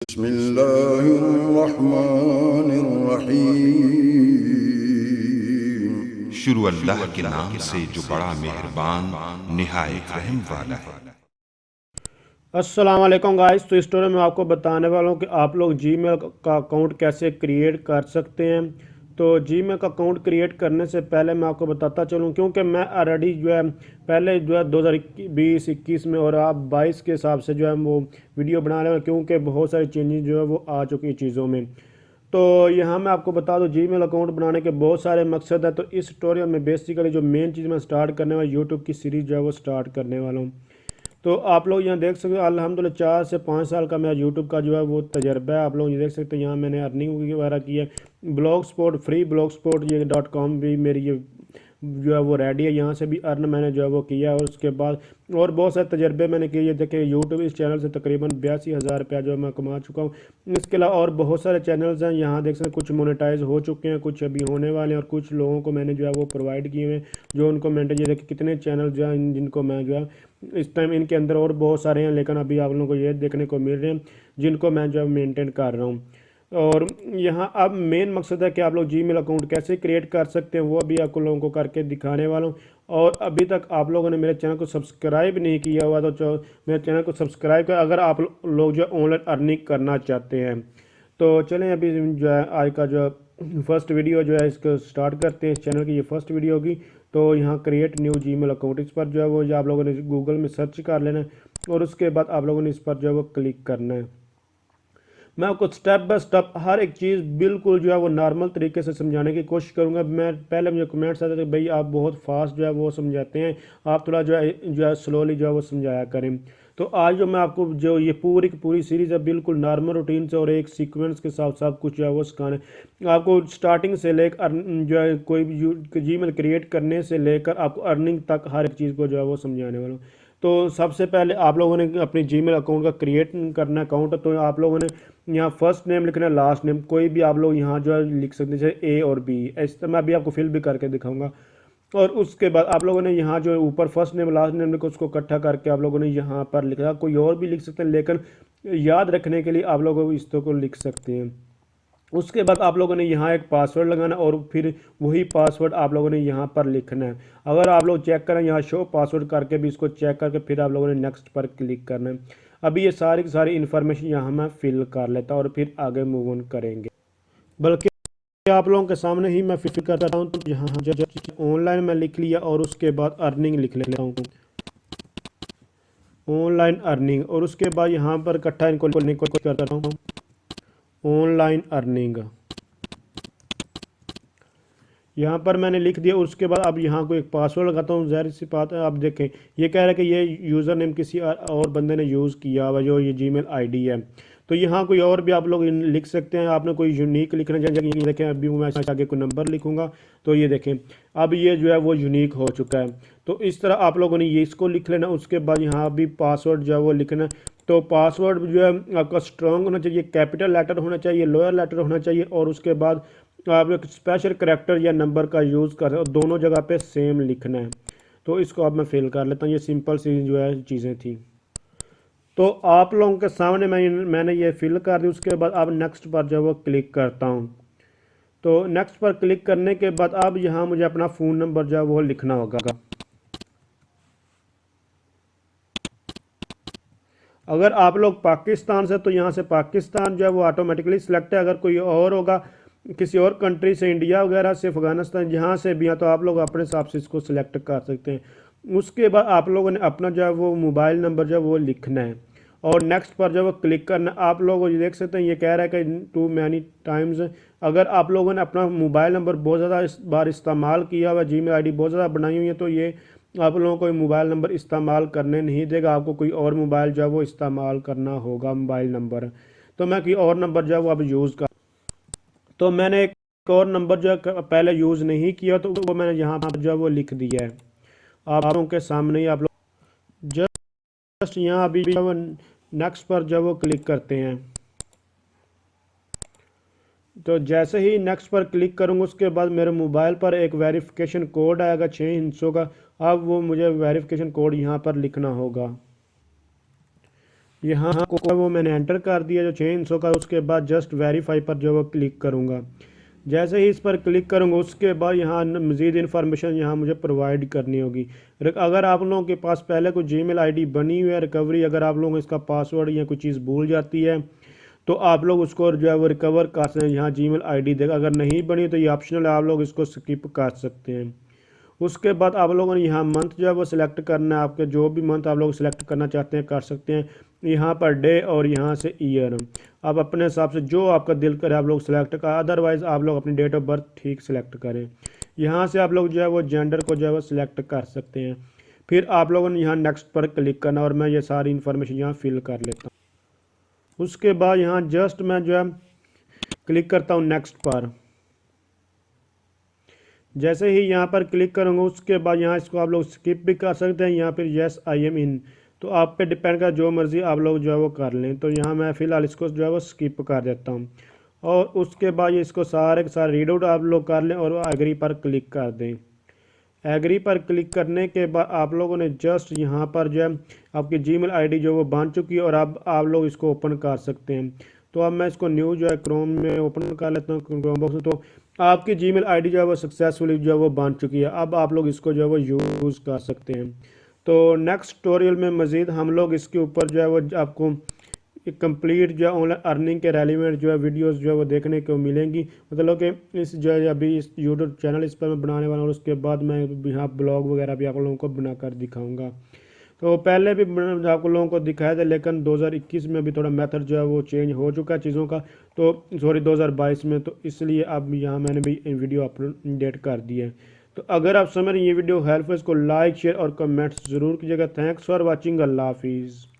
बिस्मिल्लाहिर्रहमानिर्रहीम। शुरू अल्लाह के नाम से जो बड़ा मेहरबान निहायत रहम वाला है। अस्सलाम वालेकुम गाइस। तो इस स्टोरी में आपको बताने वाला हूँ कि आप लोग जीमेल का अकाउंट कैसे क्रिएट कर सकते हैं। तो जीमेल का अकाउंट क्रिएट करने से पहले मैं आपको बताता चलूँ, क्योंकि मैं ऑलरेडी जो है पहले जो है 2020-21 में और आप 22 के हिसाब से जो है वो वीडियो बना रहे हैं, क्योंकि बहुत सारी चेंजेस जो है वो आ चुकी हैं चीज़ों में। तो यहाँ मैं आपको बता दूँ, जीमेल अकाउंट बनाने के बहुत सारे मकसद हैं। तो इस ट्यूटोरियल में बेसिकली जो मेन चीज़ मैं स्टार्ट करने वाला यूट्यूब की सीरीज़ जो है वो स्टार्ट करने वाला हूँ। तो आप लोग यहाँ देख सकते हो अल्हम्दुलिल्लाह 4 से 5 साल का मेरा यूट्यूब का जो है वो तजर्बा है। आप लोग ये देख सकते हैं यहाँ मैंने अर्निंग वगैरह की है। Blog spot free blog spot ये .com भी मेरी ये जो है वो रेडी है। यहाँ से भी अर्न मैंने जो है वो किया। और उसके बाद और बहुत सारे तजर्बे मैंने किए। ये देखें यूट्यूब इस चैनल से तकरीबन 82,000 रुपया जो है मैं कमा चुका हूँ। इसके अलावा और बहुत सारे चैनल्स हैं, यहाँ देख सकते हैं कुछ मोनेटाइज हो चुके हैं, कुछ अभी होने वाले हैं, और कुछ लोगों को मैंने जो है वो प्रोवाइड किए हैं जो उनको मेंटेन। ये देखिए कितने चैनल जो हैं जिनको मैं जो है इस टाइम इनके अंदर और बहुत सारे हैं, लेकिन अभी आप लोगों को ये देखने को मिल रहे हैं जिनको मैं जो है मेंटेन कर रहा हूँ। और यहाँ अब मेन मकसद है कि आप लोग जीमेल अकाउंट कैसे क्रिएट कर सकते हैं, वो भी आपको लोगों को करके दिखाने वाला हूँ। और अभी तक आप लोगों ने मेरे चैनल को सब्सक्राइब नहीं किया हुआ तो मेरे चैनल को सब्सक्राइब कर, अगर आप लोग जो ऑनलाइन अर्निंग करना चाहते हैं। तो चलें अभी जो है आज का जो फर्स्ट वीडियो जो है इसको स्टार्ट करते हैं। इस चैनल की ये फर्स्ट वीडियो होगी। तो यहाँ क्रिएट न्यू जीमेल अकाउंट, इस पर जो है वो आप लोगों ने गूगल में सर्च कर लेना है और उसके बाद आप लोगों ने इस पर जो है वो क्लिक करना है। मैं आपको स्टेप बाय स्टेप हर एक चीज़ बिल्कुल जो है वो नॉर्मल तरीके से समझाने की कोशिश करूंगा। मैं पहले मुझे कमेंट्स आते थे भाई आप बहुत फास्ट जो है वो समझाते हैं, आप थोड़ा जो है स्लोली जो है वो समझाया करें। तो आज जो मैं आपको जो ये पूरी की पूरी सीरीज़ है बिल्कुल नॉर्मल रूटीन से और एक सीक्वेंस के साथ सब कुछ जो है वो सिखाना है आपको, स्टार्टिंग से लेकर जो है कोई भी जीमेल क्रिएट करने से लेकर आपको अर्निंग तक हर एक चीज़ को जो है वो समझाने वाला हूँ। तो सबसे पहले आप लोगों ने अपनी जीमेल अकाउंट का क्रिएट करना अकाउंट, तो आप लोगों ने यहाँ फर्स्ट नेम लिखना है, लास्ट नेम कोई भी आप लोग यहाँ जो है लिख सकते हैं, जैसे ए और बी। इस तरह मैं अभी आपको फिल भी करके दिखाऊंगा। और उसके बाद आप लोगों ने यहाँ जो है ऊपर फर्स्ट नेम लास्ट नेम लिखो, उसको इकट्ठा करके आप लोगों ने यहाँ पर लिखा। कोई और भी लिख सकते हैं, लेकिन याद रखने के लिए आप लोगों इस को लिख सकते हैं। उसके बाद आप लोगों ने यहाँ एक पासवर्ड लगाना और फिर वही पासवर्ड आप लोगों ने यहाँ पर लिखना है। अगर आप लोग चेक करें यहाँ शो पासवर्ड करके भी इसको चेक करके फिर आप लोगों ने नेक्स्ट पर क्लिक करना है। अभी ये सारी की सारी इन्फॉर्मेशन यहाँ मैं फिल कर लेता हूँ और फिर आगे मूव ऑन करेंगे। बल्कि आप लोगों के सामने ही मैं फिल करता हूँ। तो यहाँ ऑनलाइन मैं लिख लिया और उसके बाद अर्निंग लिख लेता हूँ, ऑनलाइन अर्निंग। और उसके बाद यहाँ पर इकट्ठा इनको लिखने की कोशिश करता हूँ, ऑनलाइन अर्निंग यहाँ पर मैंने लिख दिया। उसके बाद अब यहाँ को एक पासवर्ड लगाता हूँ। ज़ाहिर सी बात है, आप देखें ये कह रहा है कि ये यूज़र नेम किसी और बंदे ने यूज़ किया हुआ जो ये जीमेल आईडी है। तो यहाँ कोई और भी आप लोग लिख सकते हैं। आपने कोई यूनिक लिखना चाहिए, ये देखें अभी मैं आगे कोई नंबर लिखूँगा तो ये देखें अब ये जो है वो यूनिक हो चुका है। तो इस तरह आप लोगों ने ये इसको लिख लेना। उसके बाद यहाँ भी पासवर्ड जो है वो लिखना। तो पासवर्ड जो है आपका स्ट्रॉन्ग होना चाहिए, कैपिटल लेटर होना चाहिए, लोअर लेटर होना चाहिए, और उसके बाद आप एक स्पेशल करैक्टर या नंबर का यूज़ कर रहे हो, दोनों जगह पे सेम लिखना है। तो इसको अब मैं फिल कर लेता हूँ। ये सिंपल सी जो है चीज़ें थी। तो आप लोगों के सामने मैंने ये फिल कर दी। उसके बाद अब नेक्स्ट पर जो वो क्लिक करता हूँ। तो नेक्स्ट पर क्लिक करने के बाद अब यहाँ मुझे अपना फ़ोन नंबर जो है वो लिखना होगा। अगर आप लोग पाकिस्तान से तो यहाँ से पाकिस्तान जो है वो ऑटोमेटिकली सिलेक्ट है। अगर कोई और होगा किसी और कंट्री से, इंडिया वगैरह से, अफगानिस्तान जहाँ से भी हैं, तो आप लोग अपने हिसाब से इसको सिलेक्ट कर सकते हैं। उसके बाद आप लोगों ने अपना जो है वो मोबाइल नंबर जो है वो लिखना है और नेक्स्ट पर जो है वो क्लिक करना। आप लोग ये देख सकते हैं ये कह रहा है कि टू मैनी टाइम्स। अगर आप लोगों ने अपना मोबाइल नंबर बहुत ज़्यादा इस बार इस्तेमाल किया हुआ, जीमेल आईडी बहुत ज़्यादा बनाई हुई है, तो ये आप लोगों को मोबाइल नंबर इस्तेमाल करने नहीं देगा। आपको कोई और मोबाइल जो है वो इस्तेमाल करना होगा मोबाइल नंबर। तो मैं कोई और नंबर जो है वो अब यूज़ कर, तो मैंने एक और नंबर जो है पहले यूज़ नहीं किया, तो वो मैंने यहाँ पर जो है वो लिख दिया है आप लोगों के सामने ही। आप लोग जस्ट यहाँ अभी जो है वो नेक्स्ट पर जो है वो क्लिक करते हैं। तो जैसे ही नेक्स्ट पर क्लिक करूँगा उसके बाद मेरे मोबाइल पर एक वेरिफिकेशन कोड आएगा 6 हिस्सों का। अब वो मुझे वेरिफिकेशन कोड यहाँ पर लिखना होगा। यहाँ को वो मैंने एंटर कर दिया जो 600 का। उसके बाद जस्ट वेरीफाई पर जो वो क्लिक करूँगा। जैसे ही इस पर क्लिक करूँगा उसके बाद यहाँ मज़ीद इन्फॉर्मेशन यहाँ मुझे प्रोवाइड करनी होगी। अगर आप लोगों के पास पहले कोई जीमेल आईडी बनी हुई है रिकवरी, अगर आप लोगों को इसका पासवर्ड या कोई चीज़ भूल जाती है तो आप लोग उसको जो है वो रिकवर कर सकते हैं। यहाँ जीमेल आईडी देगा, अगर नहीं बनी तो ये ऑप्शनल है, आप लोग इसको स्किप कर सकते हैं। उसके बाद आप लोगों ने यहाँ मंथ जो है वो सिलेक्ट करना है। आपके जो भी मंथ आप लोग सिलेक्ट करना चाहते हैं कर सकते हैं। यहाँ पर डे और यहाँ से ईयर आप अपने हिसाब से जो आपका दिल करे आप लोग सिलेक्ट कर, अदरवाइज़ आप लोग अपनी डेट ऑफ बर्थ ठीक सिलेक्ट करें। यहाँ से आप लोग जो है वो जेंडर को जो है वो सिलेक्ट कर सकते हैं। फिर आप लोगों ने यहाँ नेक्स्ट पर क्लिक करना और मैं ये सारी इन्फॉर्मेशन यहाँ फिल कर लेता हूँ। उसके बाद यहाँ जस्ट मैं जो है क्लिक करता हूँ नेक्स्ट पर। जैसे ही यहाँ पर क्लिक करूँगा उसके बाद यहाँ इसको आप लोग स्किप भी कर सकते हैं या फिर यस आई एम इन, तो आप पे डिपेंड कर जो मर्ज़ी आप लोग जो है वो कर लें। तो यहाँ मैं फ़िलहाल इसको जो है वो स्किप कर देता हूँ और उसके बाद ये इसको सारे के सारे रीड आउट आप लोग कर लें और एग्री पर क्लिक कर दें। एग्री पर क्लिक करने के बाद आप लोगों ने जस्ट यहाँ पर जो है आपकी जीमेल आईडी जो वो बन चुकी है और अब आप लोग इसको ओपन कर सकते हैं। तो अब मैं इसको न्यू जो है क्रोम में ओपन कर लेता हूँ क्रोम बॉक्स में। तो आपकी जीमेल आईडी जो है वो सक्सेसफुली जो है वो बन चुकी है। अब आप लोग इसको जो है वो यूज़ कर सकते हैं। तो नेक्स्ट ट्यूटोरियल में मज़ीद हम लोग इसके ऊपर जो है वो आपको कंप्लीट जो है ऑनलाइन अर्निंग के रेलिवेंट जो है वीडियोस जो है वो देखने को मिलेंगी। मतलब कि इस जो है अभी इस यूट्यूब चैनल इस पर मैं बनाने वाला हूँ और उसके बाद मैं यहाँ ब्लॉग वगैरह भी आप लोगों को बनाकर दिखाऊंगा। तो पहले भी आप लोगों को दिखाया था लेकिन 2021 में भी थोड़ा मेथड जो है वो चेंज हो चुका है चीज़ों का, तो सॉरी 2022 में, तो इसलिए अब यहाँ मैंने भी वीडियो अपडेट कर दी है। तो अगर आप समझ रहे हैं ये वीडियो हेल्पफुल, इसको लाइक शेयर और कमेंट्स ज़रूर कीजिएगा। Thanks for watching. अल्लाह हाफिज़।